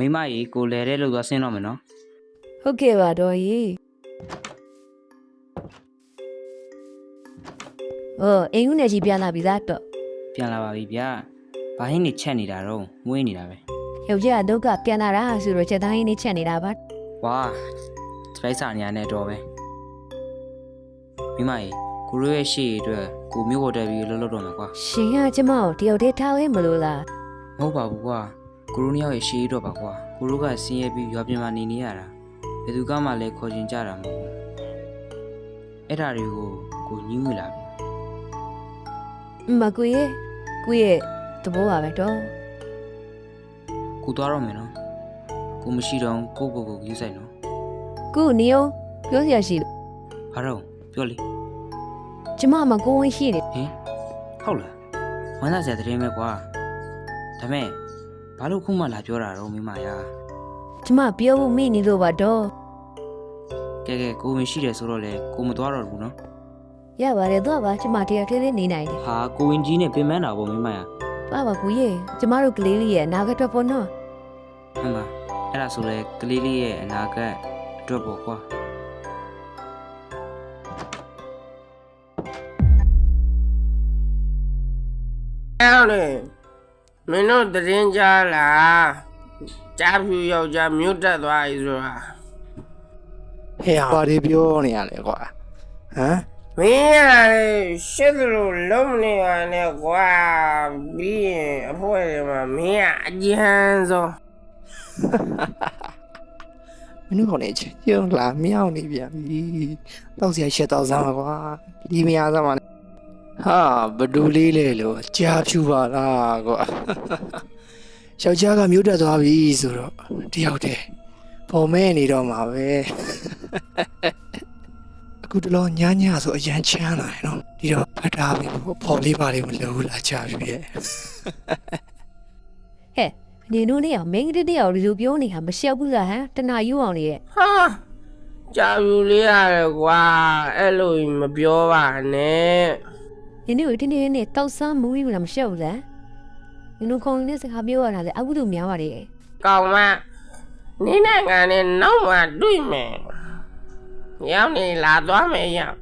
မိမကြီးကိုလဲတဲ့လို့သွားဆင်းတော့မယ်နော် ဟုတ်ကဲ့ပါတော်ကြီးအိမ်ဦးနယ်ကြီးပြန်လာပြီသားတော့ ပြန်လာပါပြီဗျာဘာဟင်းနေချက်နေတာတော့မွေးနေတာပဲ ယောက်ျားဒုက္ခပြန်လာတာဆိုတော့ချက်သားရင်းလေးချက်နေတာပါ ဝါစပိုက်စာညာနဲ့တော့ပဲမိမကြီးကိုရိုးရဲ့ရှေ့အတွက်ကိုမျိုးပေါ်တက်ပြီးလှုပ်တော့မှာကွာ ရှင်ကကျမကိုတယောက်တည်းထားဝဲမလို့လား မဟုတ်ပါဘူးကွာကိုရိုးနှစ်ယောက်ရဲ့ရှေ့တော့ပါကွာကိုရိုးကဆင်းရဲပြီးရွာပြင်မှာနေနေရတာဘယ်သူကမှလည်းခေါ်ချင်ကြတာမဟုတ်ဘူးအဲ့ဒါတွေကိုကိုညှို့မိလာပြီ မကွေရဲ့တဘောပါပဲတော့ ကိုသွားတော့မယ်နော်ကိုမရှိတော့ကိုကိုယူဆိုင်နော် ခုနေရောပြောစရာရှိလို့ ဘာတော့ပြောလေ ကျမမကိုဝင်ရှိတယ် ဟင်ဟုတ်လားဝမ်းသာစရာတည်းမဲ့ကွာဒါမဲ့ဘာလို့ခုမှလာပြောတာတော့မိမယာ ကျမပြောဖို့မေ့နေလို့ပါတော့ ကဲကိုဝင်ရှိတယ်ဆိုတော့လေကိုမသွားတော့ဘူးနော် ရပါတယ်တော့ပါကျမတယောက်တည်းလေးနေနိုင်တယ် ဟာကိုဝင်ကြီးနဲ့ပြင်ပန်းတာပေါ့မိမယာ ပါပါကိုရဲ့ကျမတို့ကလေးလေးရဲ့အနာဂတ်အတွက်ပေါ့နော် မှန်ပါအဲ့ဒါဆိုလေကလေးလေးရဲ့အနာဂတ်အတွက်ပေါ့ကွာ အဲ့လေမင်းတို့တရင်ကြားလားကြားဖြူယောက်ျားမြို့တက်သွားပြီဆိုတာ ဟဲ့ဟာဒီပြောနေရလဲကွာဟမ် မင်းရလေရှစ်လို့လုံးနေရနဲ့ကွာပြီးရင်အဖွဲတွေမှာမင်းကအကျန်းဆုံး မင်းတို့ခေါင်းနေချရုံလာမြောက်နေပြန်ပြီတောက်စရာရှက်တော့စမ်းပါကွာဒီမရစမ်းပါနဲ့ဟာဘဒူလေးလေလို့ကြားဖြူပါလားကွာယောက်ျားကမြို့တက်သွားပြီဆိုတော့တယောက်တည်းပုံမဲနေတော့မှာပဲအခုတလောညာညာဆိုအရန်ချမ်းလာတယ်နော်ဒီတော့ဖတ်ထားပြီပေါ်လေးပါလေးမလို့လာကြပြီရဲ့ ဟဲ့နေတို့နေအောင်မင်းကတည်းကဒီလိုပြောနေတာမရှောက်ဘူးလားဟမ်တနာယူအောင်လေရဲ့ ဟာကြားဖြူလေးရတယ်ကွာအဲ့လိုမပြောပါနဲ့ နေတို့ဒီနေ့နဲ့တောက်ဆန်းမူးယူလားမရှောက်ဘူးလားနေတို့ခုံလေးစကားပြောရတာလေအခုလိုများပါတယ် ကောင်မနင်းနဲ့ငါနဲ့နောက်မှတွေ့မယ်ရောက်နေလာသွားမယ်ရောက်